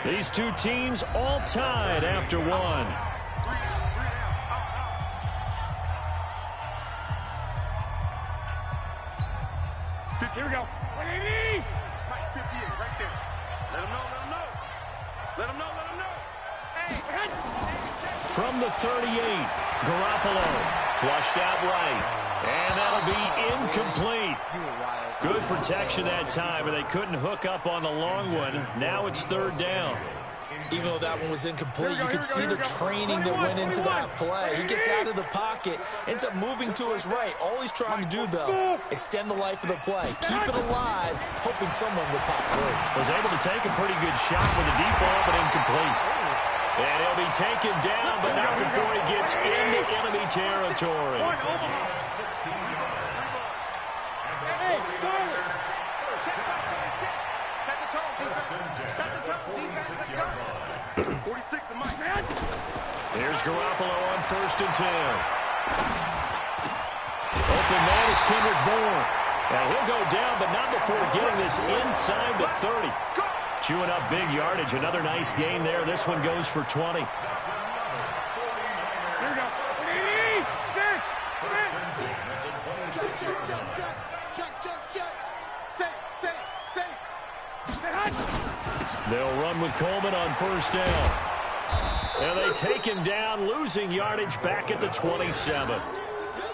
These two teams all tied after one. Here we go. 180. 58 right there. Let him know, let him know. Let him know, let him know. Hey. From the 38, Garoppolo flushed out right. And that'll be incomplete. Good protection that time, and they couldn't hook up on the long one. Now it's third down. Even though that one was incomplete, you could see the training that went into that play. He gets out of the pocket, ends up moving to his right. All he's trying to do, though, extend the life of the play. Keep it alive, hoping someone would pop free. Was able to take a pretty good shot with a deep ball, but incomplete. And he'll be taken down, but not before he gets into enemy territory. Hey, Charlie. Set the tone, defense. Set the tone, defense. Let's go. 46 to Mike. Here's Garoppolo on 1st and 10. Open man is Kendrick Bourne. Now he'll go down, but not before getting this inside the 30. Chewing up big yardage. Another nice gain there. This one goes for 20. Here we go. Check. They'll run with Coleman on 1st down. And they take him down, losing yardage back at the 27.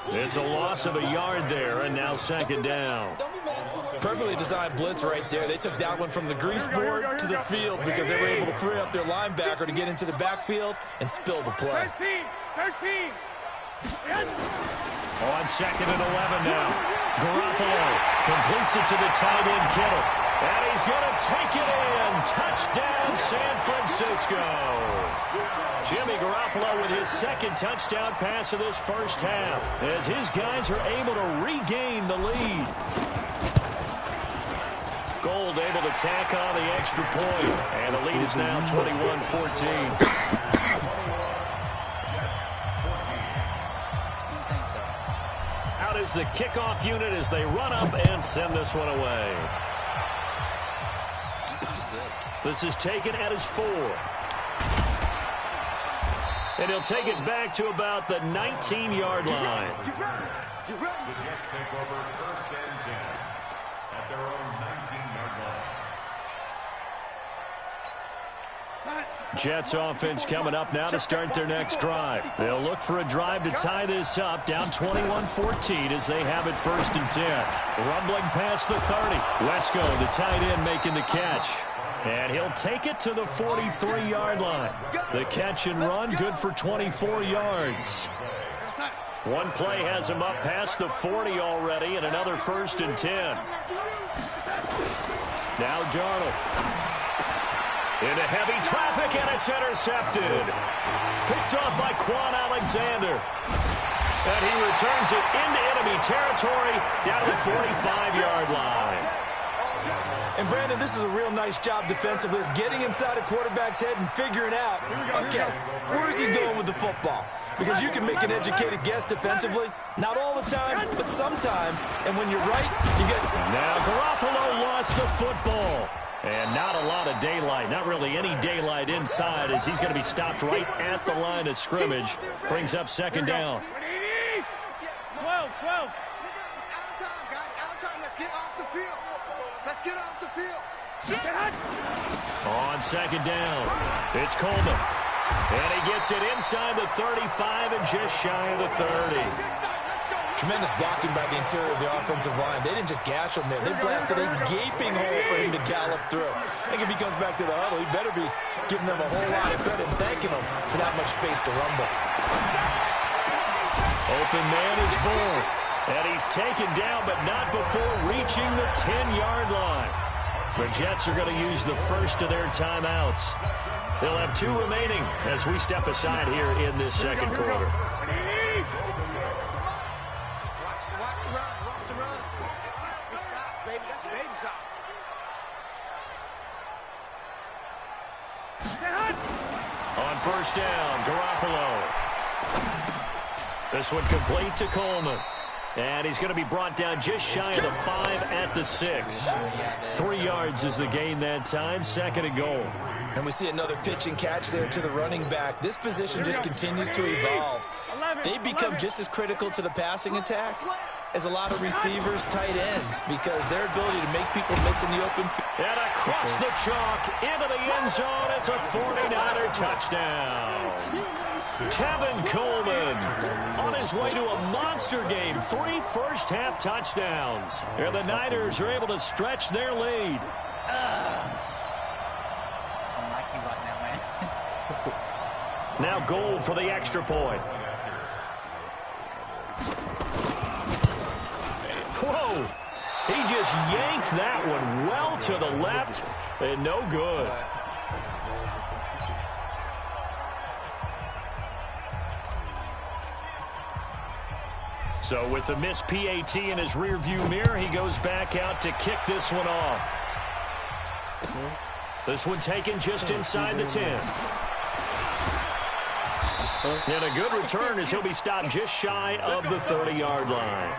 It's a loss of a yard there, and now 2nd down. Perfectly designed blitz right there. They took that one from the grease board to the field because they were able to free up their linebacker to get into the backfield and spill the play. 13. On 2nd and 11 now. Garoppolo completes it to the tight end Kittle. And he's going to take it in. Touchdown, San Francisco. Jimmy Garoppolo with his 2nd touchdown pass of this first half as his guys are able to regain the lead. Gold able to tack on the extra point. And the lead is now 21-14. Out is the kickoff unit as they run up and send this one away. This is taken at his 4. And he'll take it back to about the 19-yard line. Get ready. The Jets take over 1st and 10 at their own 19-yard line. Jets offense coming up now to start their next drive. They'll look for a drive to tie this up, down 21-14 as they have it 1st and 10. Rumbling past the 30. Wesco, the tight end, making the catch. And he'll take it to the 43-yard line. The catch and run, good for 24 yards. One play has him up past the 40 already, and another 1st and 10. Now Darnold. Into heavy traffic, and it's intercepted. Picked off by Quan Alexander. And he returns it into enemy territory down to the 45-yard line. And, Brandon, this is a real nice job defensively of getting inside a quarterback's head and figuring out, okay, where is he going with the football? Because you can make an educated guess defensively. Not all the time, but sometimes. And when you're right, you get... Now Garoppolo lost the football. And not a lot of daylight, not really any daylight inside as he's going to be stopped right at the line of scrimmage. Brings up 2nd down. 12. Let's get off the field. On 2nd down, it's Coleman. And he gets it inside the 35 and just shy of the 30. Tremendous blocking by the interior of the offensive line. They didn't just gash him there. They blasted a gaping hole for him to gallop through. I think if he comes back to the huddle, he better be giving them a whole lot of credit and thanking them for that much space to rumble. Open man is Bourne. And he's taken down, but not before reaching the 10-yard line. The Jets are going to use the first of their timeouts. They'll have 2 remaining as we step aside here in this 2nd quarter. Watch the run. Good shot, baby. That's a baby shot. On 1st down, Garoppolo. This one complete to Coleman. And he's going to be brought down just shy of the 5 at the 6. 3 yards is the gain that time, 2nd and goal. And we see another pitch and catch there to the running back. This position just continues to evolve. They become just as critical to the passing attack as a lot of receivers, tight ends, because their ability to make people miss in the open field. And across the chalk, into the end zone, it's a 49er touchdown. Tevin Coleman on his way to a monster game, 3 first-half touchdowns. And the Niners are able to stretch their lead. Now Gold for the extra point. Whoa! He just yanked that one well to the left, and no good. So with the missed PAT in his rearview mirror, he goes back out to kick this one off. This one taken just inside the 10. And a good return as he'll be stopped just shy of the 30-yard line.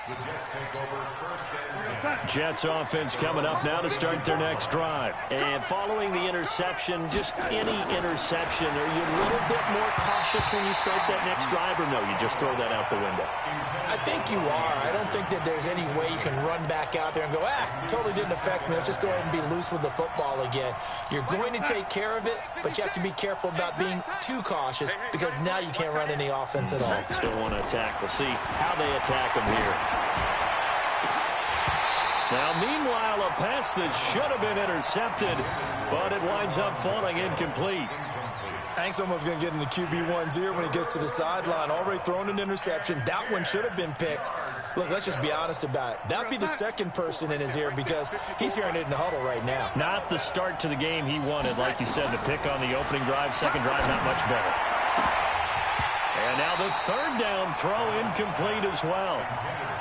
The Jets take over first and 10. Jets offense coming up now to start their next drive. And following the interception, just any interception, are you a little bit more cautious when you start that next drive, or no, you just throw that out the window? I think you are. I don't think that there's any way you can run back out there and go, totally didn't affect me. Let's just go ahead and be loose with the football again. You're going to take care of it, but you have to be careful about being too cautious because now you can't run any offense at all. Still want to attack. We'll see how they attack them here. Now, meanwhile, a pass that should have been intercepted, but it winds up falling incomplete. I think someone's going to get in the QB1's ear when he gets to the sideline. Already thrown an interception. That one should have been picked. Look, let's just be honest about it. That would be the second person in his ear because he's hearing it in the huddle right now. Not the start to the game he wanted. Like you said, the pick on the opening drive, second drive, not much better. And now the third down throw incomplete as well.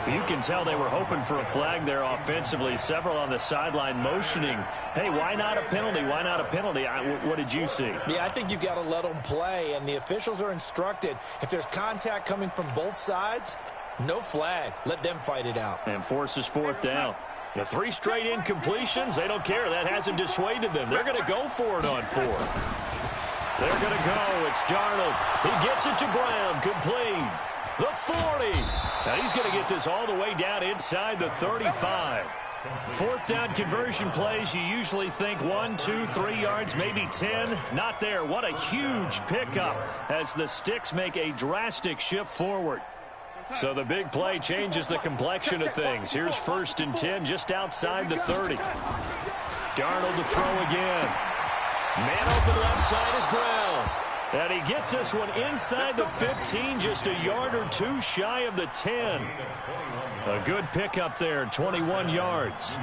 You can tell they were hoping for a flag there offensively. Several on the sideline motioning, hey, why not a penalty? Why not a penalty? What did you see? Yeah, I think you've got to let them play, and the officials are instructed. If there's contact coming from both sides, no flag. Let them fight it out. And forces fourth down. The 3 straight incompletions, they don't care. That hasn't dissuaded them. They're going to go for it on 4. They're going to go. It's Darnold. He gets it to Brown. Complete. The 40. Now he's going to get this all the way down inside the 35. Fourth down conversion plays, you usually think 1, 2, 3 yards, maybe 10. Not there. What a huge pickup as the sticks make a drastic shift forward. So the big play changes the complexion of things. Here's first and 10 just outside the 30. Darnold to throw again. Man open left side is Brown. And he gets this one inside the 15, just a yard or 2 shy of the 10. A good pickup there, 21 yards.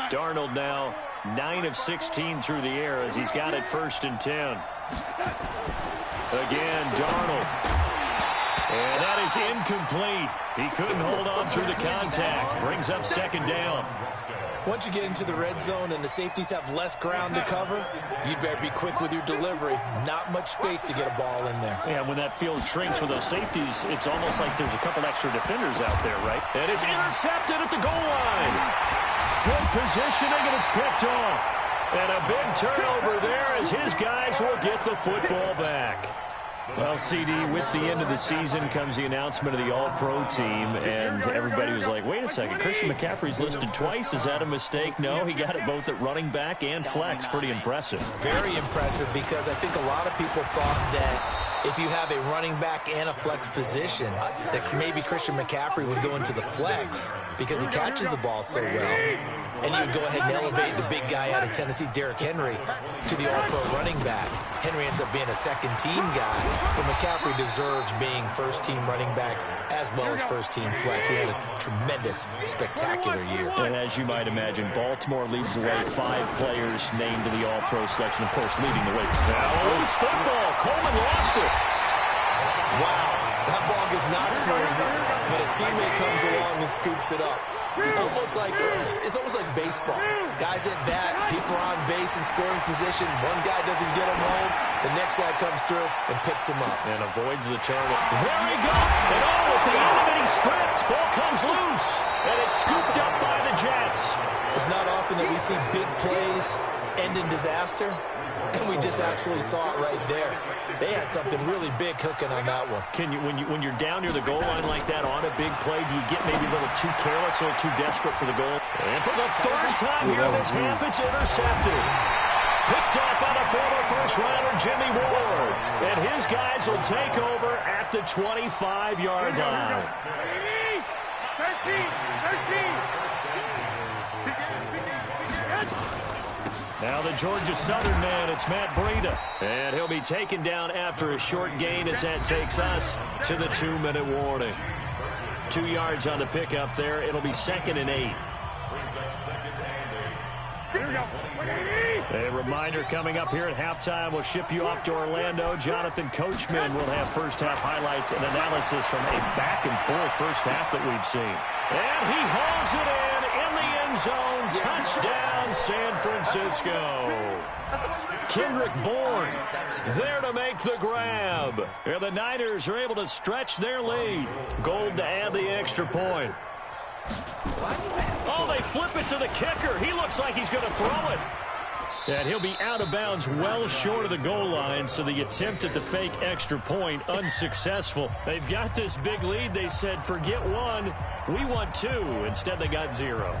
Darnold now 9 of 16 through the air as he's got it first and 10. Again, Darnold. And that is incomplete. He couldn't hold on through the contact. Brings up second down. Once you get into the red zone and the safeties have less ground to cover, you'd better be quick with your delivery. Not much space to get a ball in there. Yeah, when that field shrinks with those safeties, it's almost like there's a couple extra defenders out there, right? And it's intercepted at the goal line. Good positioning, and it's picked off. And a big turnover there as his guys will get the football back. Well, CD, with the end of the season comes the announcement of the All-Pro team, and everybody was like, wait a second, Christian McCaffrey's listed twice. Is that a mistake? No, he got it both at running back and flex. Pretty impressive. Very impressive because I think a lot of people thought that if you have a running back and a flex position, that maybe Christian McCaffrey would go into the flex because he catches the ball so well. And you would go ahead and elevate the big guy out of Tennessee, Derrick Henry, to the All-Pro running back. Henry ends up being a second-team guy, but McCaffrey deserves being first-team running back as well as first-team flex. He had a tremendous, spectacular year. And as you might imagine, Baltimore leads the way. 5 players named to the All-Pro selection, of course, leading the way. Now, loose football. Coleman lost it. Wow, that ball is not free, but a teammate comes along and scoops it up. It's almost like baseball. Guys at bat, people are on base in scoring position. One guy doesn't get them home. The next guy comes through and picks him up. And avoids the target. There he goes. And oh, at the end of it, he's stripped. Ball comes loose. And it's scooped up by the Jets. It's not often that we see big plays end in disaster. And we just absolutely saw it right there. They had something really big cooking on that one. When you're down near the goal line like that on a big play, do you get maybe a little too careless or too desperate for the goal? And for the third time here this half, it's intercepted. Picked off by the former first-rounder Jimmy Ward. And his guys will take over at the 25-yard line. 13. Now the Georgia Southern man, it's Matt Breida. And he'll be taken down after a short gain as that takes us to the 2-minute warning. 2 yards on the pickup there. It'll be 2nd and 8. Here we go. A reminder coming up here at halftime. We'll ship you off to Orlando. Jonathan Coachman will have first-half highlights and analysis from a back-and-forth first half that we've seen. And he hauls it in the end zone. Touchdown, San Francisco. Kendrick Bourne there to make the grab. And the Niners are able to stretch their lead. Gold to add the extra point. Oh, they flip it to the kicker. He looks like he's going to throw it. And he'll be out of bounds well short of the goal line, so the attempt at the fake extra point unsuccessful. They've got this big lead. They said, forget one, we want 2. Instead, they got 0.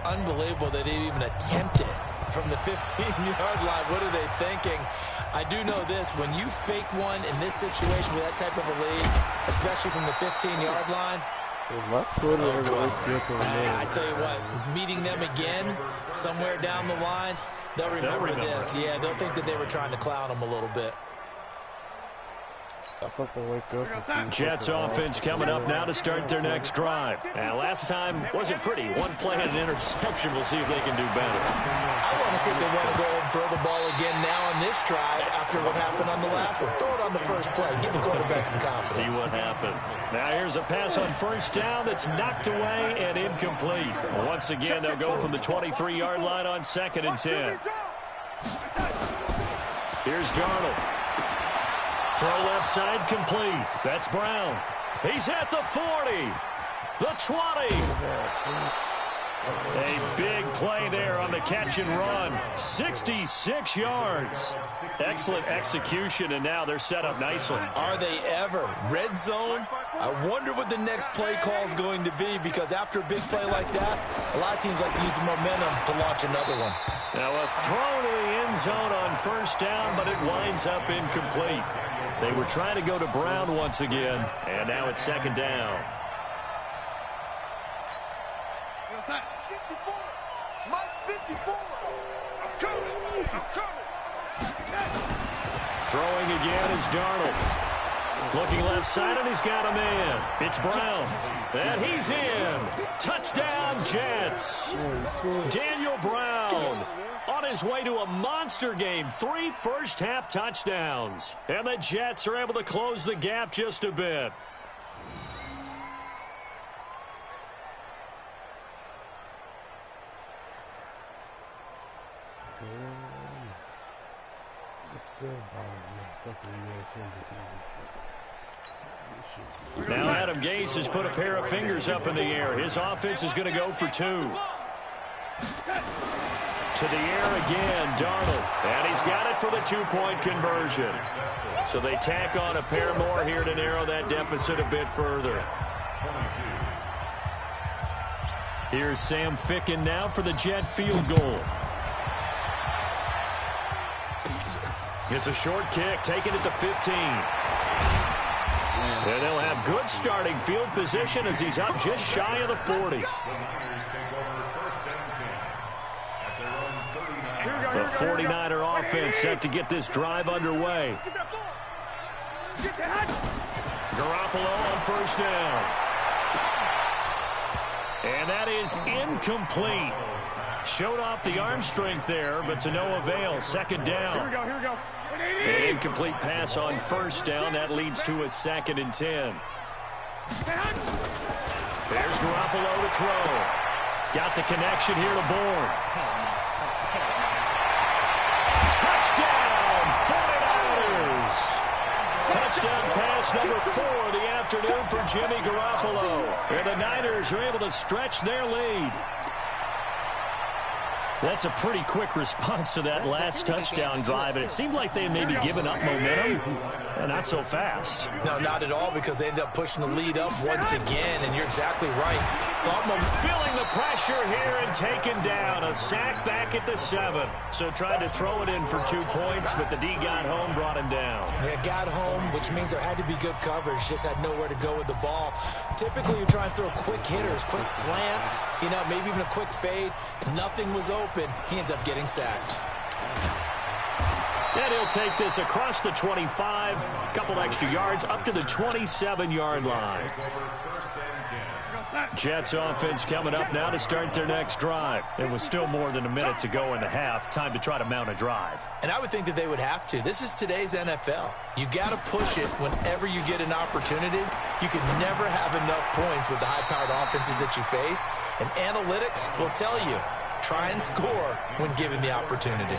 Unbelievable they didn't even attempt it from the 15-yard line. What are they thinking? I do know this. When you fake one in this situation with that type of a lead, especially from the 15-yard line, I tell you what, meeting them again somewhere down the line, they'll remember this. Yeah, they'll think that they were trying to clown them a little bit. Jets offense coming up now to start their next drive. And last time wasn't pretty. One play and an interception. We'll see if they can do better. I want to see if they want to go ahead and throw the ball again now on this drive after what happened on the last one. Throw it on the first play. Give the quarterback some confidence. See what happens. Now here's a pass on first down that's knocked away and incomplete. Once again, they'll go from the 23-yard line on 2nd and 10. Here's Darnold. Throw left side complete. That's Brown. He's at the 40. The 20. A big play there on the catch and run. 66 yards. Excellent execution, and now they're set up nicely. Are they ever? Red zone? I wonder what the next play call is going to be, because after a big play like that, a lot of teams like to use the momentum to launch another one. Now a throw to the end zone on first down, but it winds up incomplete. They were trying to go to Brown once again, and now it's 2nd down. 54. Mike 54. I'm coming. Throwing again is Darnold. Looking left side, and he's got a man. It's Brown. And he's in. Touchdown, Jets. Daniel Brown on his way to a monster game. 3 first-half touchdowns. And the Jets are able to close the gap just a bit. Now Adam Gase has put a pair of fingers up in the air. His offense is going to go for 2. To the air again, Darnold. And he's got it for the 2-point conversion. So they tack on a pair more here to narrow that deficit a bit further. Here's Sam Ficken now for the Jet field goal. It's a short kick, taken at the 15. And they'll have good starting field position as he's up just shy of the 40. The 49er offense set to get this drive underway. Garoppolo on first down. And that is incomplete. Showed off the arm strength there, but to no avail. 2nd down. Here we go. An incomplete pass on first down. That leads to a 2nd and 10. There's Garoppolo to throw. Got the connection here to Bourne. Touchdown, 49ers. Touchdown pass number 4 of the afternoon for Jimmy Garoppolo. And the Niners are able to stretch their lead. That's a pretty quick response to that last touchdown drive, and it seemed like they may be giving up momentum. Not so fast. No, not at all, because they ended up pushing the lead up once again, and you're exactly right. Feeling the pressure here and taken down. A sack back at the 7. So tried to throw it in for 2 points, but the D got home, brought him down. Yeah, got home, which means there had to be good coverage. Just had nowhere to go with the ball. Typically, you try and throw quick hitters, quick slants, maybe even a quick fade. Nothing was open. He ends up getting sacked. And he'll take this across the 25, a couple extra yards, up to the 27-yard line. Jets offense coming up now to start their next drive. It was still more than a minute to go in the half. Time to try to mount a drive. And I would think that they would have to. This is today's NFL. You got to push it whenever you get an opportunity. You can never have enough points with the high-powered offenses that you face. And analytics will tell you, try and score when given the opportunity.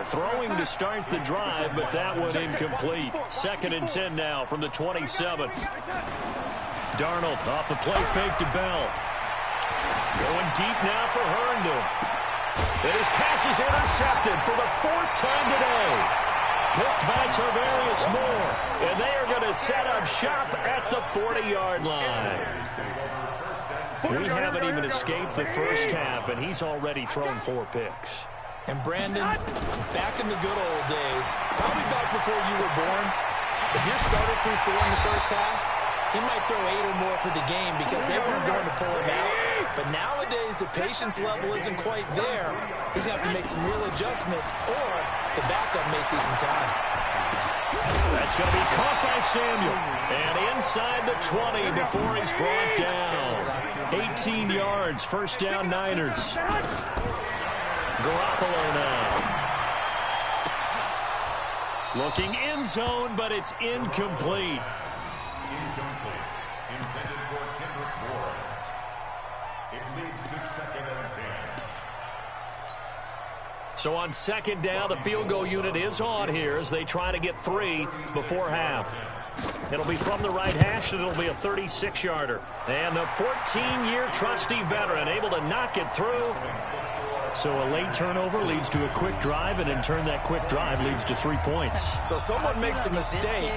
Throwing to start the drive, but that one incomplete. 2nd and 10 now from the 27. Darnold off the play fake to Bell. Going deep now for Herndon. And his pass is intercepted for the 4th time today. Picked by Tarvarius Moore. And they are going to set up shop at the 40-yard line. We haven't even escaped the first half, and he's already thrown 4 picks. And Brandon, back in the good old days, probably back before you were born, if your starter threw 4 in the first half, he might throw 8 or more for the game because they weren't going to pull him out. But nowadays, the patience level isn't quite there. He's going to have to make some real adjustments, or the backup may see some time. That's going to be caught by Samuel. And inside the 20 before he's brought down. 18 yards, first down Niners. Garoppolo now. Looking end zone, but it's incomplete. Incomplete. Intended for Kendrick Ward. It leads to 2nd and 10. So on 2nd down, the field goal unit is on here as they try to get 3 before half. It'll be from the right hash, and it'll be a 36-yarder. And the 14-year trusty veteran able to knock it through. So a late turnover leads to a quick drive, and in turn that quick drive leads to 3 points. So someone makes a mistake,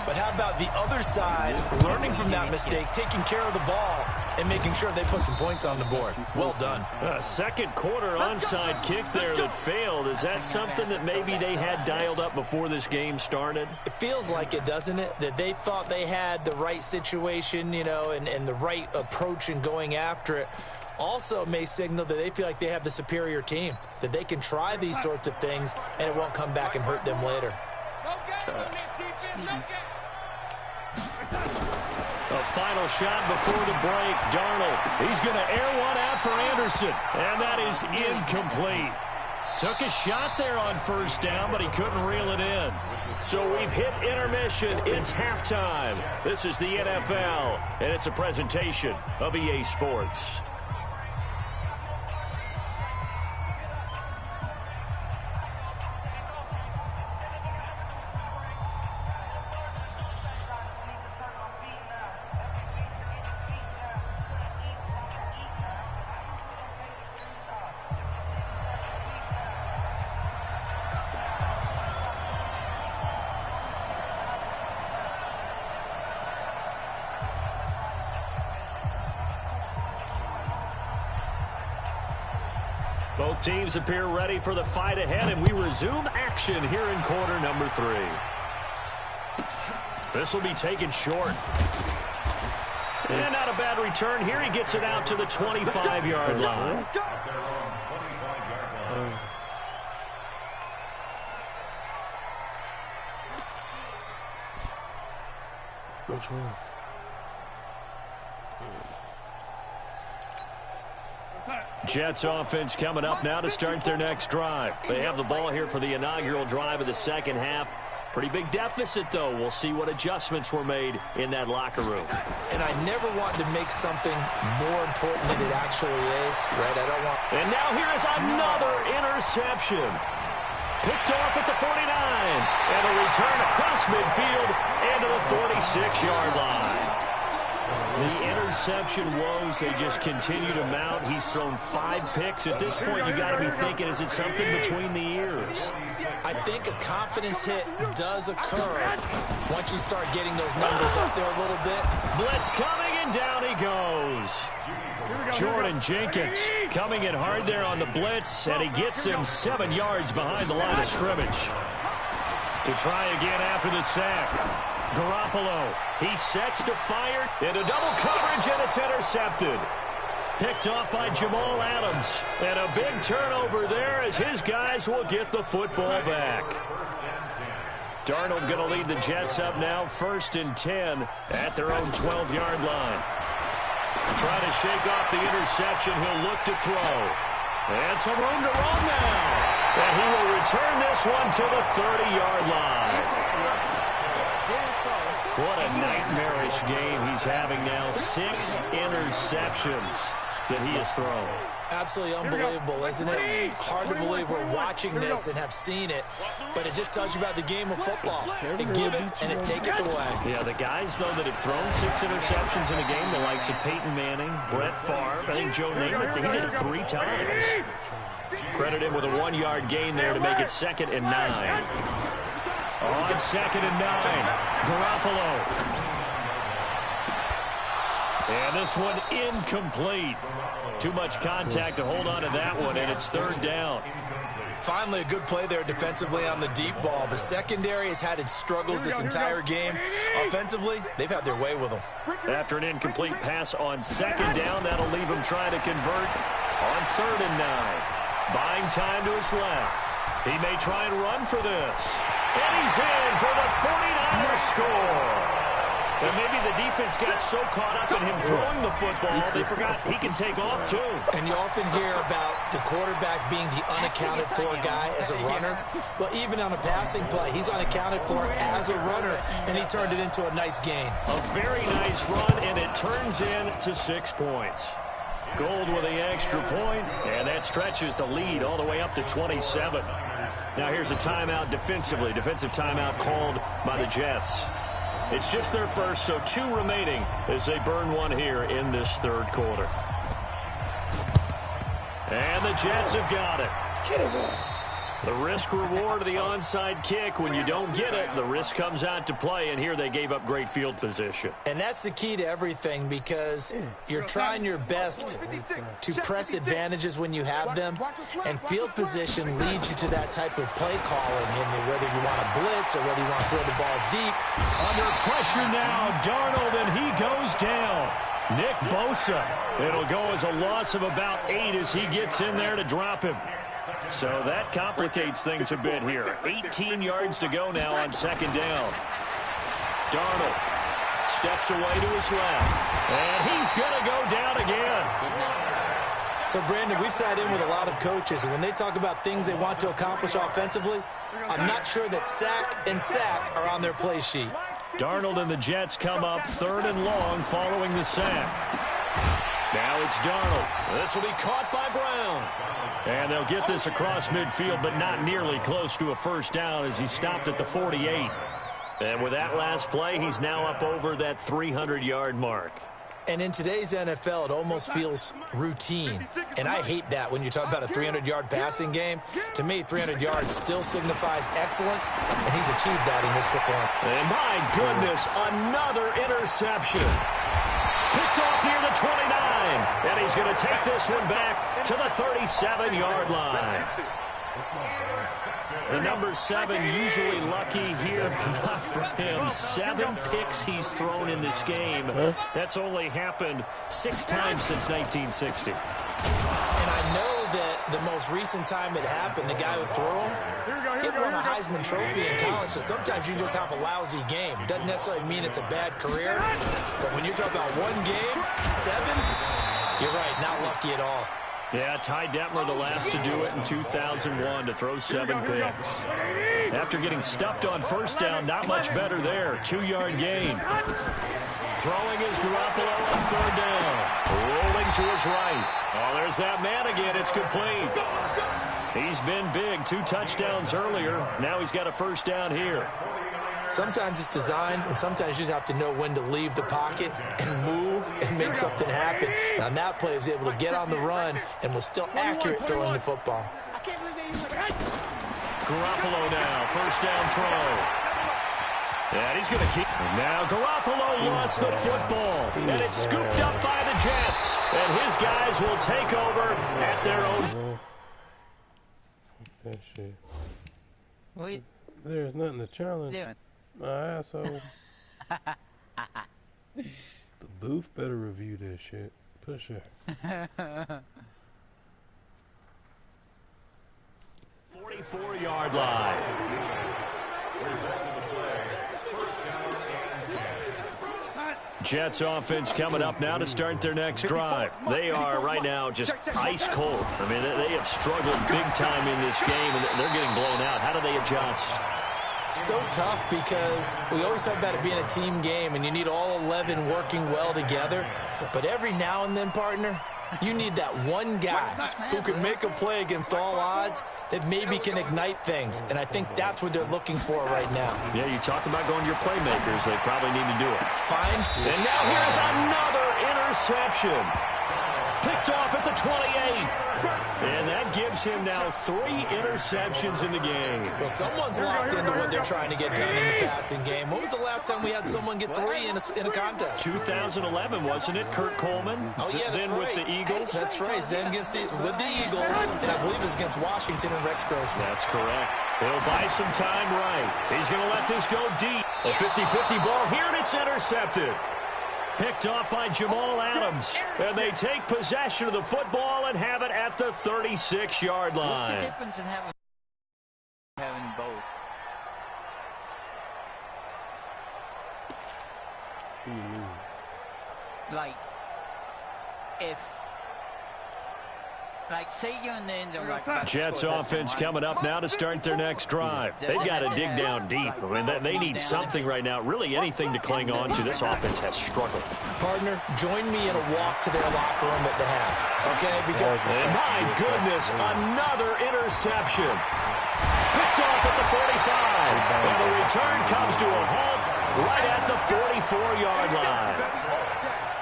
but how about the other side learning from that mistake, taking care of the ball, and making sure they put some points on the board? Well done. Second quarter onside kick there that failed. Is that something that maybe they had dialed up before this game started? It feels like it, doesn't it? That they thought they had the right situation, and the right approach in going after it. Also may signal that they feel like they have the superior team, that they can try these sorts of things and it won't come back and hurt them later. A final shot before the break. Darnold, he's going to air one out for Anderson, and that is incomplete. Took a shot there on first down, but he couldn't reel it in. So we've hit intermission. It's halftime. This is the NFL, and it's a presentation of EA Sports. Both teams appear ready for the fight ahead, and we resume action here in quarter number 3. This will be taken short. And not a bad return here. He gets it out to the 25-yard line. What's wrong? Jets offense coming up now to start their next drive. They have the ball here for the inaugural drive of the second half. Pretty big deficit, though. We'll see what adjustments were made in that locker room. And I never want to make something more important than it actually is, right? I don't want... And now here is another interception. Picked off at the 49. And a return across midfield into the 46-yard line. The interception woes, they just continue to mount. He's thrown 5 picks. At this point, you got to be thinking, is it something between the ears? I think a confidence hit does occur once you start getting those numbers up there a little bit. Blitz coming, and down he goes. Jordan Jenkins coming in hard there on the blitz, and he gets him 7 yards behind the line of scrimmage. To try again after the sack. Garoppolo, he sets to fire into double coverage, and it's intercepted. Picked off by Jamal Adams. And a big turnover there as his guys will get the football back. Darnold going to lead the Jets up now, 1st and 10 at their own 12-yard line. Trying to shake off the interception. He'll look to throw. And some room to run now. And he will return this one to the 30-yard line. What a nightmarish game he's having now. 6 interceptions that he has thrown. Absolutely unbelievable, isn't it? Hard to believe we're watching this and have seen it, but it just tells you about the game of football. It give it and it take it away. Yeah, the guys, though, that have thrown 6 interceptions in a game, the likes of Peyton Manning, Brett Favre, I think Joe Namath, he did it 3 times. Credit him with a 1-yard gain there to make it 2nd and 9. On 2nd and 9, Garoppolo. And this one incomplete. Too much contact to hold on to that one, and it's 3rd down. Finally, a good play there defensively on the deep ball. The secondary has had its struggles this entire game. Offensively, they've had their way with them. After an incomplete pass on 2nd down, that'll leave him trying to convert on 3rd and 9. Buying time to his left. He may try and run for this. And he's in for the 49ers score. And maybe the defense got so caught up in him throwing the football, they forgot he can take off, too. And you often hear about the quarterback being the unaccounted-for guy as a runner. Well, even on a passing play, he's unaccounted for as a runner, and he turned it into a nice gain. A very nice run, and it turns into 6 points. Gold with the extra point, and that stretches the lead all the way up to 27. Now here's a timeout defensively. Defensive timeout called by the Jets. It's just their first, so 2 remaining as they burn one here in this 3rd quarter. And the Jets have got it. The risk-reward of the onside kick, when you don't get it, the risk comes out to play, and here they gave up great field position. And that's the key to everything, because you're trying your best to press advantages when you have them, and field position leads you to that type of play calling, and whether you want to blitz or whether you want to throw the ball deep. Under pressure now, Darnold, and he goes down. Nick Bosa. It'll go as a loss of about 8 as he gets in there to drop him. So that complicates things a bit here. 18 yards to go now on 2nd down. Darnold steps away to his left. And he's going to go down again. So, Brandon, we've sat in with a lot of coaches, and when they talk about things they want to accomplish offensively, I'm not sure that sack and sack are on their play sheet. Darnold and the Jets come up 3rd and long following the sack. Now it's Darnold. This will be caught by Brown. And they'll get this across midfield, but not nearly close to a 1st down as he stopped at the 48. And with that last play, he's now up over that 300-yard mark. And in today's NFL, it almost feels routine. And I hate that when you talk about a 300-yard passing game. To me, 300 yards still signifies excellence, and he's achieved that in this performance. And my goodness, another interception. Picked off near the 29. And he's going to take this one back to the 37-yard line. The number 7 usually lucky here, not for him. 7 picks he's thrown in this game. That's only happened 6 times since 1960. And I know that the most recent time it happened, the guy who threw him, he won a Heisman Trophy in college, so sometimes you just have a lousy game. Doesn't necessarily mean it's a bad career, but when you're talking about 1 game, 7, you're right, not lucky at all. Yeah, Ty Detmer, the last to do it in 2001, to throw 7 picks. After getting stuffed on 1st down, not much better there. 2-yard gain. Throwing is Garoppolo on 3rd down. Rolling to his right. Oh, there's that man again. It's complete. He's been big. 2 touchdowns earlier. Now he's got a first down here. Sometimes it's designed, and sometimes you just have to know when to leave the pocket and move and make something happen. And on that play, he was able to get on the run and was still accurate throwing the football. Garoppolo now, first down throw. And he's going to keep. Now Garoppolo lost the football, and it's scooped up by the Jets. And his guys will take over at their own. That shit. Wait. There's nothing to challenge. Doing? My asshole. The booth better review this shit. Push it. 44-yard line. Jets offense coming up now to start their next drive. They are right now just ice cold. I mean, they have struggled big time in this game, and they're getting blown out. How do they adjust? So tough because we always talk about it being a team game, and you need all 11 working well together. But every now and then, partner, you need that one guy who can make a play against all odds that maybe can ignite things. And I think that's what they're looking for right now. Yeah, you talk about going to your playmakers. They probably need to do it. And now here's another interception. Picked off at the 28. And that gives him now 3 interceptions in the game. Well, someone's locked into what they're trying to get done in the passing game. When was the last time we had someone get 3 in a contest? 2011, wasn't it? Kurt Coleman. Oh, yeah, that's then right. with the Eagles. That's right. Then with the Eagles, and I believe it's against Washington and Rex Grossman. That's correct. He'll buy some time right. He's going to let this go deep. A 50-50 ball here, and it's intercepted. Picked off by Jamal Adams. And they take possession of the football and have it at the 36-yard line. What's the difference in having both? What do you mean? Like, if... Like, say you're in the end zone, right? Jets offense coming up now to start their next drive. They've got to dig down deep. I mean, they need something right now, really anything to cling on to. This offense has struggled. Partner, join me in a walk to their locker room at the half, okay? Because my goodness, another interception. Picked off at the 45. And the return comes to a halt right at the 44-yard line.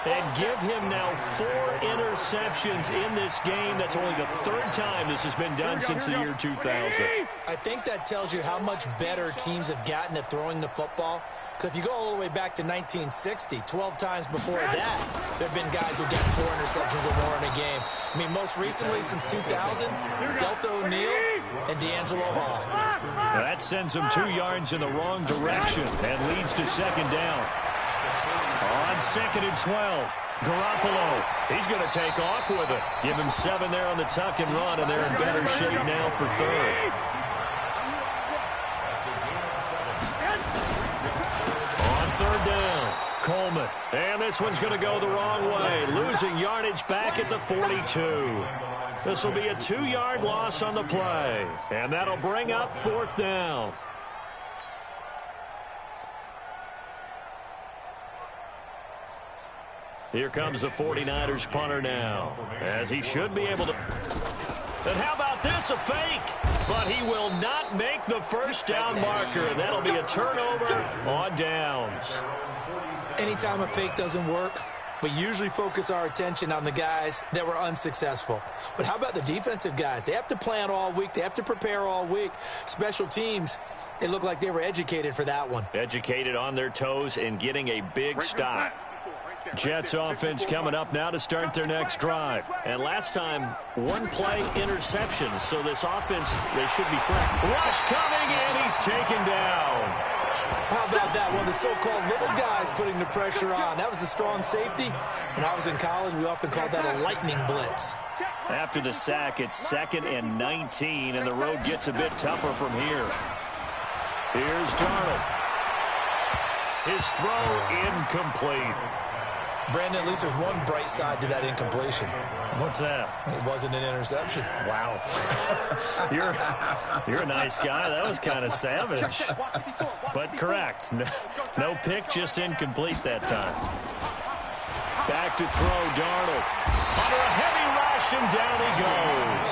And give him now 4 interceptions in this game. That's only the 3rd time this has been done since the year 2000. I think that tells you how much better teams have gotten at throwing the football. Because if you go all the way back to 1960, 12 times before that, there have been guys who got 4 interceptions or more in a game. I mean, most recently since 2000, Delta O'Neal and D'Angelo Hall. Now that sends him 2 yards in the wrong direction and leads to second down. On 2nd and 12, Garoppolo, he's going to take off with it. Give him 7 there on the tuck and run, and they're in better shape now for 3rd. On 3rd down, Coleman. And this one's going to go the wrong way, losing yardage back at the 42. This will be a 2-yard loss on the play, and that'll bring up 4th down. Here comes the 49ers punter now, as he should be able to. And how about this, a fake? But he will not make the first down marker, and that'll be a turnover on downs. Anytime a fake doesn't work, we usually focus our attention on the guys that were unsuccessful. But how about the defensive guys? They have to plan all week. They have to prepare all week. Special teams, they look like they were educated for that one. Educated on their toes and getting a big stop. Jets offense coming up now to start their next drive. And last time, 1-play interceptions. So this offense, they should be fresh. Rush coming in, he's taken down. How about that? One of the so-called little guys putting the pressure on. That was the strong safety. When I was in college, we often called that a lightning blitz. After the sack, it's 2nd and 19, and the road gets a bit tougher from here. Here's Darnold. His throw incomplete. Brandon, at least there's one bright side to that incompletion. What's that? It wasn't an interception. Wow. You're a nice guy. That was kind of savage. But correct. No pick, just incomplete that time. Back to throw, Darnold. Under a heavy rush, and down he goes.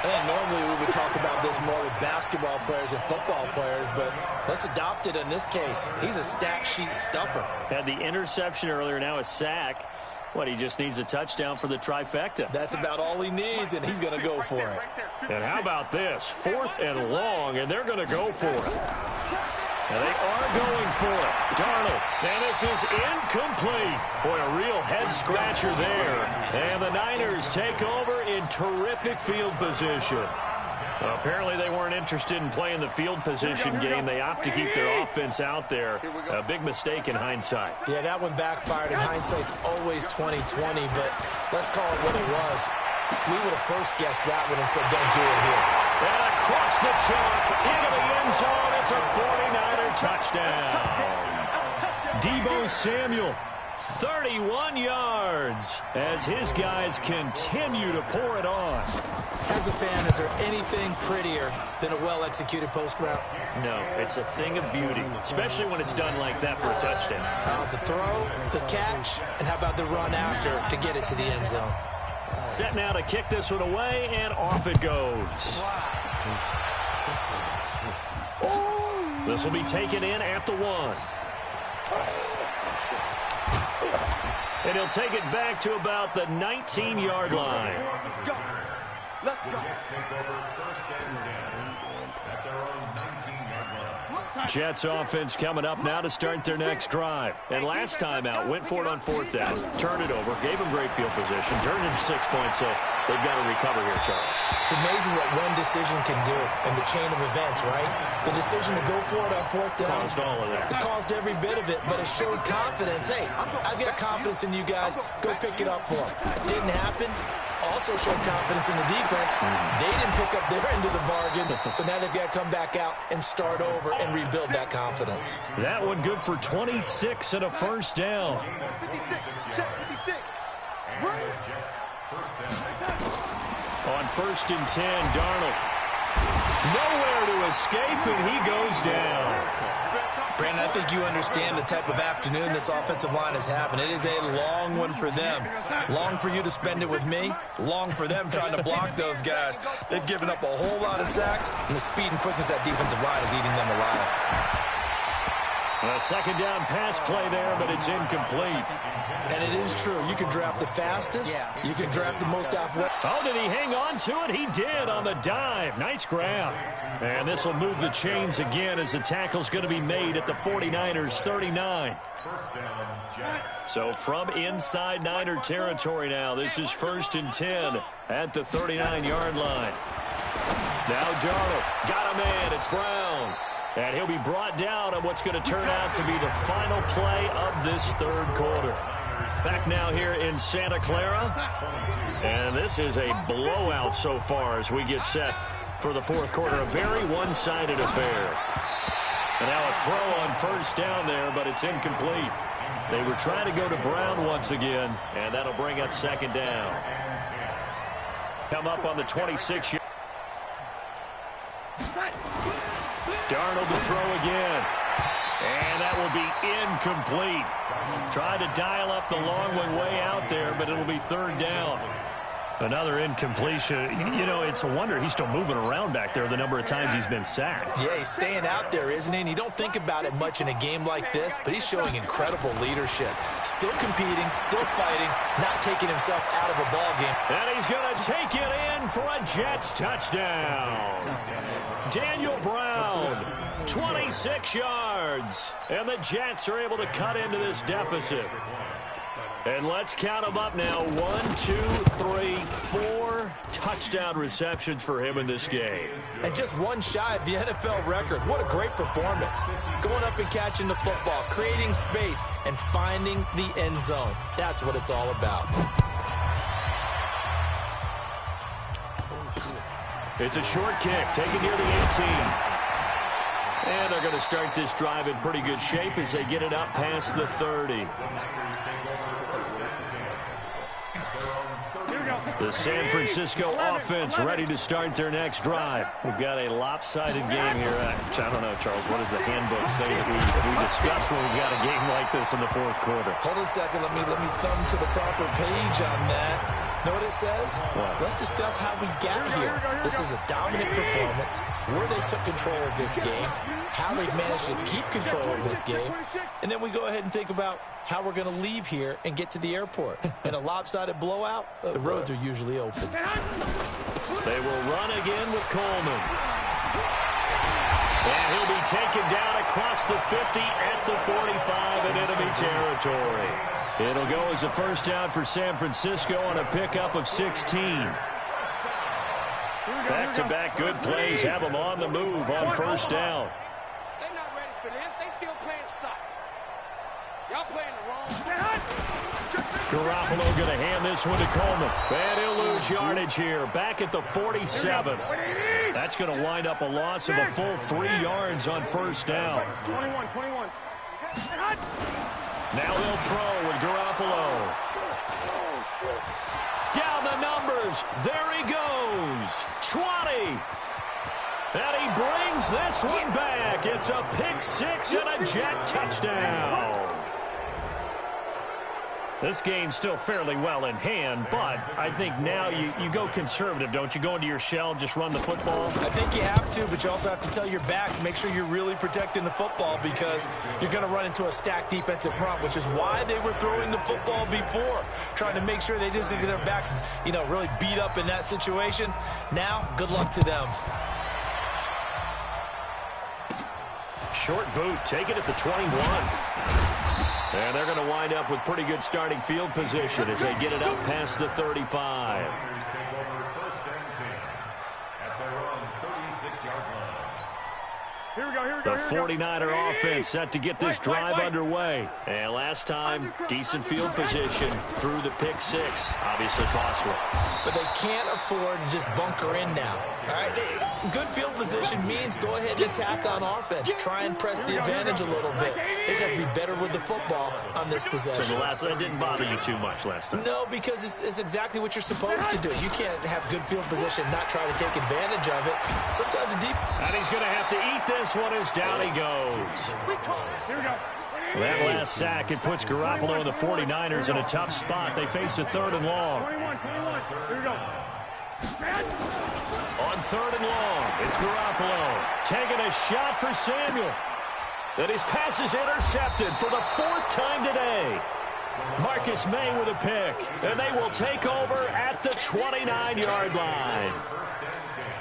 I think normally we would talk about this more with basketball players and football players, but let's adopt it in this case. He's a stat sheet stuffer. Had the interception earlier, now a sack. What, he just needs a touchdown for the trifecta. That's about all he needs, and he's going to go for it. And how about this? 4th and long, and they're going to go for it. And they are going for it. Darnold, and this is incomplete. Boy, a real head-scratcher there. And the Niners take over in terrific field position. Apparently they weren't interested in playing the field position game. They opt to keep their offense out there. A big mistake in hindsight. Yeah, that one backfired. In hindsight's always 20/20, but let's call it what it was. We would have first guessed that one and said, don't do it here. And across the chalk, into the end zone, it's a 49er touchdown. Deebo Samuel, 31 yards, as his guys continue to pour it on. As a fan, is there anything prettier than a well-executed post route? No, it's a thing of beauty, especially when it's done like that for a touchdown. How about the throw, the catch, and how about the run after to get it to the end zone? Set now to kick this one away, and off it goes. This will be taken in at the 1. And he'll take it back to about the 19-yard line. Let's go. Let's go. Jets offense coming up now to start their next drive. And last time out, went for it on 4th down, turned it over, gave them great field position, turned into 6 points, so they've got to recover here, Charles. It's amazing what one decision can do in the chain of events, right? The decision to go for it on 4th down. Caused all of that. It caused every bit of it, but it showed confidence. Hey, I've got confidence in you guys. Go pick it up for them. Didn't happen. Also showed confidence in the defense. They didn't pick up their end of the bargain, so now they've got to come back out and start over and rebuild that confidence. That one good for 26 and a first down. 56. Check 56. On 1st and 10, Darnold. Nowhere to escape, and he goes down. Brandon, I think you understand the type of afternoon this offensive line is having. It is a long one for them. Long for you to spend it with me. Long for them trying to block those guys. They've given up a whole lot of sacks, and the speed and quickness of that defensive line is eating them alive. A 2nd down pass play there, but it's incomplete. And it is true. You can draft the fastest. You can draft the most athletic. Oh, did he hang on to it? He did on the dive. Nice grab. And this will move the chains again as the tackle's going to be made at the 49ers' 39. So from inside Niner territory now, this is 1st and 10 at the 39-yard line. Now Darnold got a man. It's Brown. And he'll be brought down on what's going to turn out to be the final play of this 3rd quarter. Back now here in Santa Clara. And this is a blowout so far as we get set for the 4th quarter. A very one-sided affair. And now a throw on 1st down there, but it's incomplete. They were trying to go to Brown once again, and that'll bring up 2nd down. Come up on the 26-yard. Darnold to throw again. And that will be incomplete. Tried to dial up the long one way out there, but it'll be 3rd down. Another incompletion. You know, it's a wonder he's still moving around back there the number of times he's been sacked. Yeah, he's staying out there, isn't he? And you don't think about it much in a game like this, but he's showing incredible leadership. Still competing, still fighting, not taking himself out of a ball game. And he's going to take it in for a Jets touchdown. Daniel Brown, 26 yards. And the Jets are able to cut into this deficit. And let's count them up now. 1, 2, 3, 4 touchdown receptions for him in this game. And just one shy of the NFL record. What a great performance. Going up and catching the football, creating space, and finding the end zone. That's what it's all about. It's a short kick, taken near the 18. And they're going to start this drive in pretty good shape as they get it up past the 30. The San Francisco offense ready to start their next drive. We've got a lopsided game here. I don't know, Charles, what does the handbook say that we discuss when we've got a game like this in the 4th quarter? Hold on a second. Let me thumb to the proper page on that. Know what it says? What? Let's discuss how we got here. This is a dominant performance, where they took control of this game, how they've managed to keep control of this game, and then we go ahead and think about how we're going to leave here and get to the airport. In a lopsided blowout, the roads are usually open. They will run again with Coleman. And he'll be taken down across the 50 at the 45 in enemy territory. It'll go as a first down for San Francisco on a pickup of 16. Back-to-back good plays have them on the move on first down. They're not ready for this. They still playing suck. Y'all playing the wrong. Garoppolo going to hand this one to Coleman. And he'll lose yardage here. Back at the 47. That's going to wind up a loss of a full 3 yards on first down. 21. Now they'll throw with Garoppolo. Down the numbers. There he goes. 20. And he brings this one back. It's a pick six and a Jet touchdown. This game's still fairly well in hand, but I think now you go conservative, don't you? Go into your shell, just run the football? I think you have to, but you also have to tell your backs, make sure you're really protecting the football because you're going to run into a stacked defensive front, which is why they were throwing the football before, trying to make sure they just get their backs, really beat up in that situation. Now, good luck to them. Short boot, take it at the 21. And they're going to wind up with pretty good starting field position as they get it up past the 35. Here we go. The 49er offense set to get this drive underway. And last time, decent field position through the pick six. Obviously costly. But they can't afford to just bunker in now. All right, good field position means go ahead and attack on offense. Try and press the advantage a little bit. They just have to be better with the football on this possession. So that didn't bother you too much last time? No, because it's exactly what you're supposed to do. You can't have good field position, not try to take advantage of it. Sometimes the deep. And he's going to have to eat this one as down he goes. Here we go. That last sack, it puts Garoppolo and the 49ers in a tough spot. They face a 3rd and long. 21. Here we go. On 3rd and long, it's Garoppolo taking a shot for Samuel. And his pass is intercepted for the 4th time today. Marcus May with a pick, and they will take over at the 29-yard line.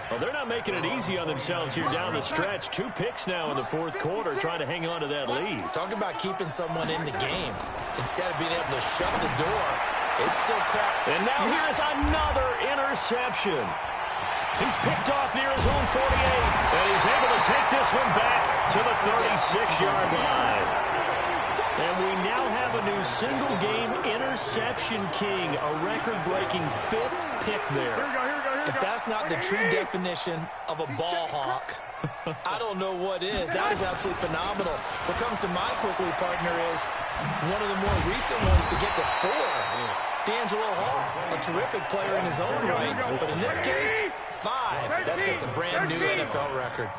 Well, they're not making it easy on themselves here down the stretch. 2 picks now in the 4th quarter, trying to hang on to that lead. Talk about keeping someone in the game. Instead of being able to shut the door, it's still crap. And now here's another interception. He's picked off near his own 48, and he's able to take this one back to the 36-yard line. And we now have a new single-game interception king, a record-breaking 5th pick there. If that's not the true definition of a ball hawk, I don't know what is. That is absolutely phenomenal. What comes to mind quickly, partner, is one of the more recent ones to get to 4. D'Angelo Hall, a terrific player in his own right, but in this case, 5. That sets a brand-new NFL record.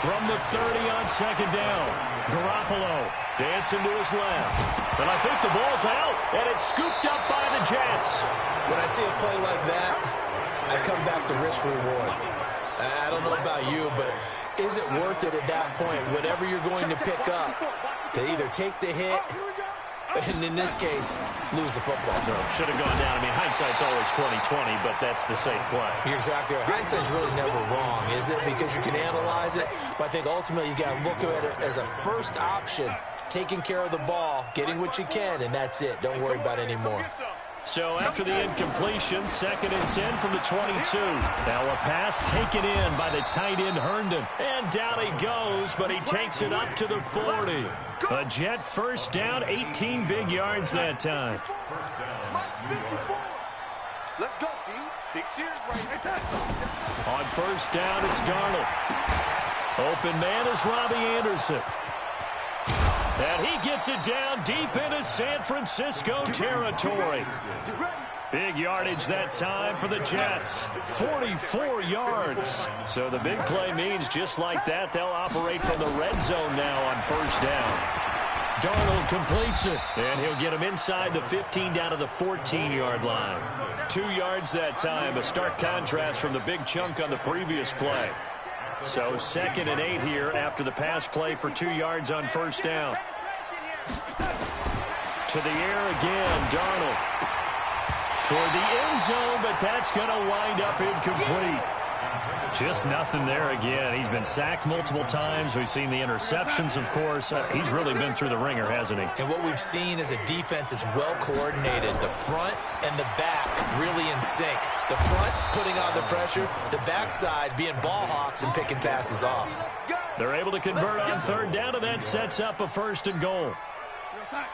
From the 30 on 2nd down, Garoppolo dancing to his left. And I think the ball's out, and it's scooped up by the Jets. When I see a play like that, I come back to risk-reward. I don't know about you, but is it worth it at that point, whatever you're going to pick up, to either take the hit, and in this case, lose the football? No, should have gone down. I mean, hindsight's always 20/20, but that's the safe play. You're exactly right. Hindsight's really never wrong, is it? Because you can analyze it, but I think ultimately you got to look at it as a first option, taking care of the ball, getting what you can, and that's it. Don't worry about it anymore. So after the incompletion, 2nd and 10 from the 22. Now a pass taken in by the tight end Herndon. And down he goes, but he takes it up to the 40. A Jet first down, 18 big yards that time. Let's go, D. Big series right there. On first down, it's Darnold. Open man is Robbie Anderson. And he gets it down deep into San Francisco territory. Big yardage that time for the Jets. 44 yards. So the big play means just like that, they'll operate from the red zone now on first down. Darnold completes it, and he'll get him inside the 15 down to the 14-yard line. 2 yards that time, a stark contrast from the big chunk on the previous play. So 2nd and 8 here after the pass play for 2 yards on first down. To the air again, Darnold. Toward the end zone, but that's going to wind up incomplete. Just nothing there again. He's been sacked multiple times. We've seen the interceptions, of course. He's really been through the ringer, hasn't he? And what we've seen is a defense that's well coordinated. The front and the back really in sync. The front putting on the pressure, the backside being ball hawks and picking passes off. They're able to convert on 3rd down, and that sets up a 1st and goal.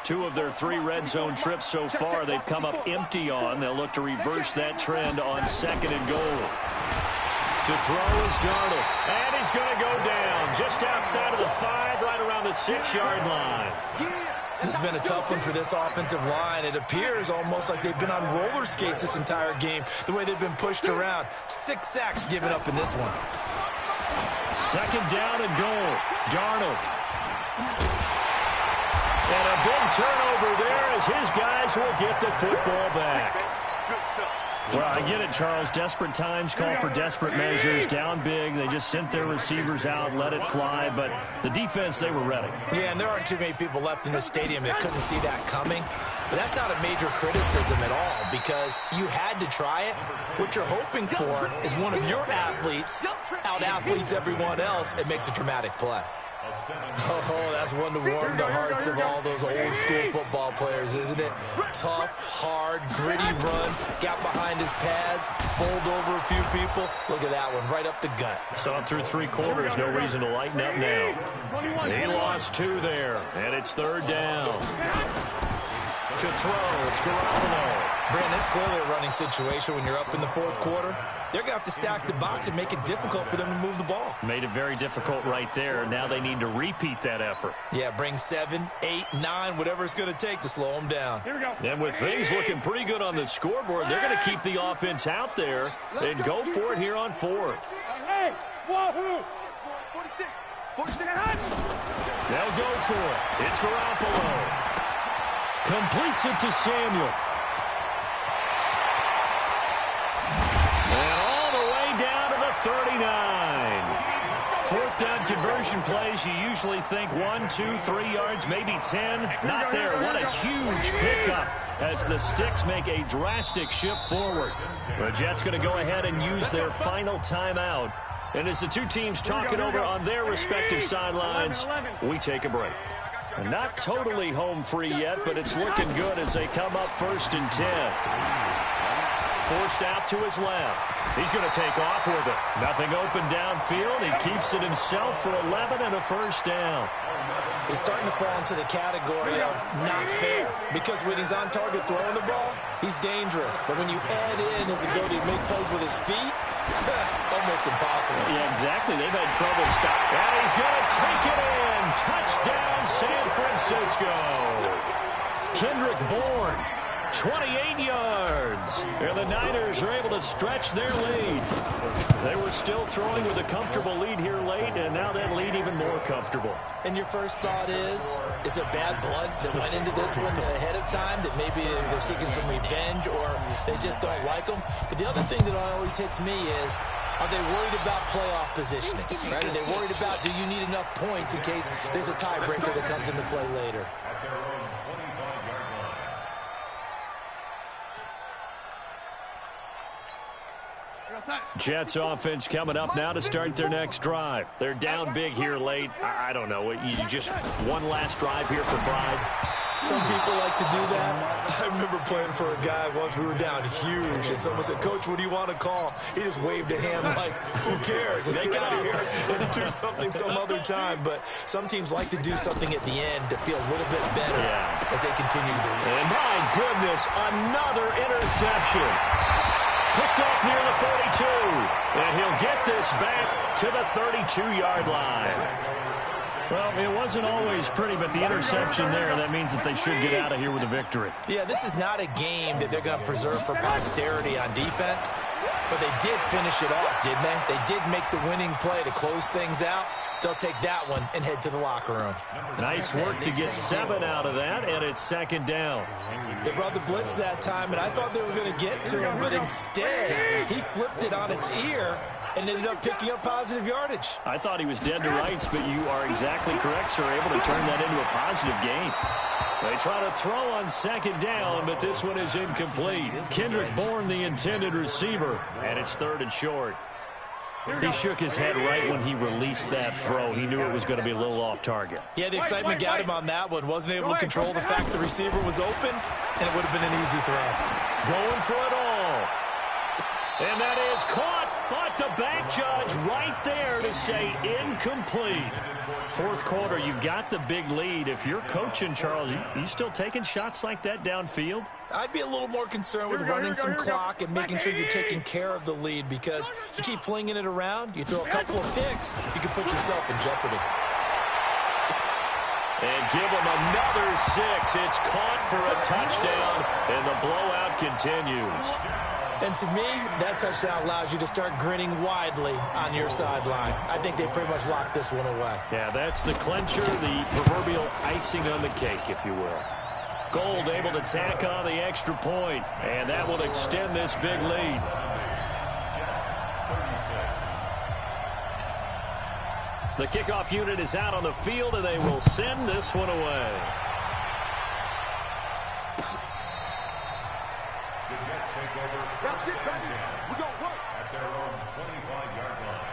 2 of their 3 red zone trips so far they've come up empty on. They'll look to reverse that trend on 2nd and goal. To throw is Darnold, and he's going to go down just outside of the 5, right around the 6-yard line. This has been a tough one for this offensive line. It appears almost like they've been on roller skates this entire game, the way they've been pushed around. 6 sacks given up in this one. 2nd down and goal. Darnold. And a big turnover there as his guys will get the football back. Well, I get it, Charles. Desperate times call for desperate measures. Down big. They just sent their receivers out, let it fly. But the defense, they were ready. Yeah, and there aren't too many people left in this stadium that couldn't see that coming. But that's not a major criticism at all because you had to try it. What you're hoping for is one of your athletes out-athletes everyone else and makes a dramatic play. Oh, that's one to warm the hearts of all those old-school football players, isn't it? Tough, hard, gritty run, got behind his pads, bowled over a few people. Look at that one, right up the gut. Saw it through 3 quarters, no reason to lighten up now. He lost 2 there, and it's 3rd down. To throw, it's Garoppolo. Brandon, it's clearly a running situation when you're up in the 4th quarter. They're going to have to stack the box and make it difficult for them to move the ball. Made it very difficult right there. Now they need to repeat that effort. Yeah, bring 7, 8, 9, whatever it's going to take to slow them down. Here we go. And with things looking pretty good on the scoreboard, they're going to keep the offense out there and go for it here on 4th. Hey, whoa. 46. 46. They'll go for it. It's Garoppolo. Completes it to Samuel. And all the way down to the 39. 4th down conversion plays, you usually think 1, 2, 3 yards, maybe 10. Not there. What a huge pickup as the Sticks make a drastic shift forward. The Jets going to go ahead and use their final timeout. And as the 2 teams talk it over on their respective sidelines, we take a break. And not totally home free yet, but it's looking good as they come up 1st and 10. Forced out to his left. He's going to take off with it. Nothing open downfield. He keeps it himself for 11 and a 1st down. He's starting to fall into the category of not fair because when he's on target throwing the ball, he's dangerous. But when you add in his ability to make plays with his feet, almost impossible. Yeah, exactly. They've had trouble stopping. And he's going to take it in. Touchdown, San Francisco. Kendrick Bourne, 28 yards. And the Niners are able to stretch their lead. They were still throwing with a comfortable lead here late, and now that lead even more comfortable. And your first thought is there bad blood that went into this one ahead of time, that maybe they're seeking some revenge or they just don't like them? But the other thing that always hits me is, are they worried about playoff positioning? Right? Are they worried about, do you need enough points in case there's a tiebreaker that comes into play later? Jets offense coming up now to start their next drive. They're down big here late. I don't know. You just one last drive here for pride. Some people like to do that. I remember playing for a guy once. We were down huge, and someone said, "Coach, what do you want to call?" He just waved a hand like, "Who cares? Let's get out of here and do something some other time." But some teams like to do something at the end to feel a little bit better as they continue to win. And my goodness, another interception. Picked off near the 42. And he'll get this back to the 32-yard line. Well, it wasn't always pretty, but the interception there, that means that they should get out of here with a victory. Yeah, this is not a game that they're going to preserve for posterity on defense, but they did finish it off, didn't they? They did make the winning play to close things out. they'll take that one and head to the locker room. Nice work to get 7 out of that, and it's second down. They brought the blitz that time, and I thought they were going to get to him, but instead he flipped it on its ear and ended up picking up positive yardage. I thought he was dead to rights, but you are exactly correct, sir, able to turn that into a positive gain. They try to throw on second down, but this one is incomplete. Kendrick Bourne, the intended receiver, and it's 3rd and short. He shook his head right when he released that throw. He knew it was going to be a little off target. Yeah, the excitement got him on that one. Wasn't able to control the fact the receiver was open, and it would have been an easy throw. Going for it all. And that is caught, but the back judge right there to say incomplete. 4th quarter, you've got the big lead. If you're coaching, Charles, you still taking shots like that downfield? I'd be a little more concerned with running some clock and making sure you're taking care of the lead, because you keep flinging it around, you throw a couple of picks, you can put yourself in jeopardy. And give him another 6. It's caught for a touchdown, and the blowout continues. And to me, that touchdown allows you to start grinning widely on your sideline. I think they pretty much locked this one away. Yeah, that's the clincher, the proverbial icing on the cake, if you will. Gold able to tack on the extra point, and that will extend this big lead. The kickoff unit is out on the field, and they will send this one away. That's it, baby. We're going to work. At their own 25-yard line.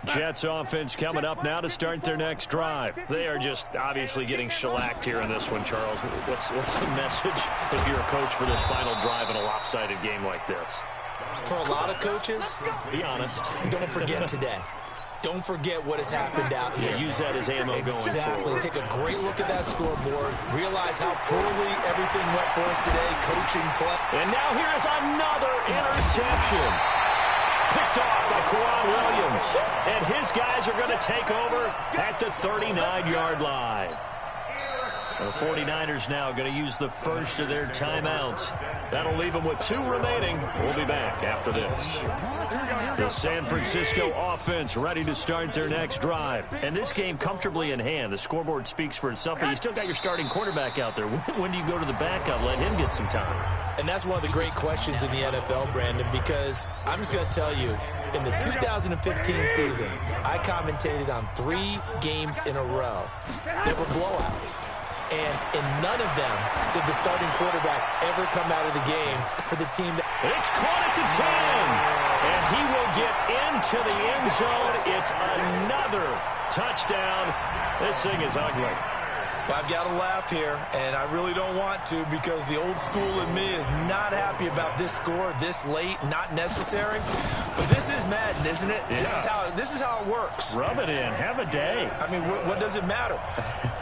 Jets offense coming up now to start their next drive. They are just obviously getting shellacked here in this one, Charles. What's the message if you're a coach for this final drive in a lopsided game like this? For a lot of coaches, be honest. Don't forget today. Don't forget what has happened out here. Yeah, use that as ammo going forward. Exactly. Take a great look at that scoreboard. Realize how poorly everything went for us today. Coaching, play. And now here is another interception. Picked off by Quran Williams. And his guys are going to take over at the 39-yard line. The 49ers now going to use the first of their timeouts. That'll leave them with 2 remaining. We'll be back after this. The San Francisco offense ready to start their next drive. And this game comfortably in hand. The scoreboard speaks for itself, but you still got your starting quarterback out there. When do you go to the backup? Let him get some time. And that's one of the great questions in the NFL, Brandon, because I'm just going to tell you, in the 2015 season, I commentated on 3 games in a row that were blowouts. And in none of them did the starting quarterback ever come out of the game for the team. It's caught at the 10. And he will get into the end zone. It's another touchdown. This thing is ugly. Well, I've got to laugh here, and I really don't want to, because the old school in me is not happy about this score this late, not necessary. But this is Madden, isn't it? Yeah. This is how it works. Rub it in. Have a day. I mean, what does it matter?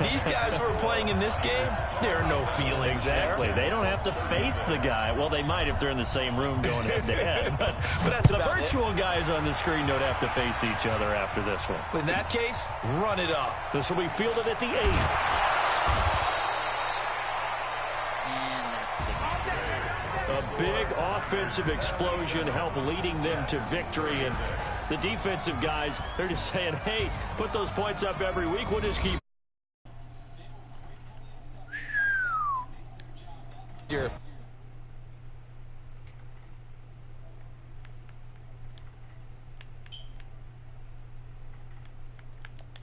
These guys who are playing in this game, there are no feelings exactly. there. They don't have to face the guy. Well, they might if they're in the same room going head-to-head. But that's the about virtual guys on the screen don't have to face each other after this one. In that case, run it up. This will be fielded at the 8. A big offensive explosion helped leading them to victory. And the defensive guys, they're just saying, hey, put those points up every week. We'll just keep.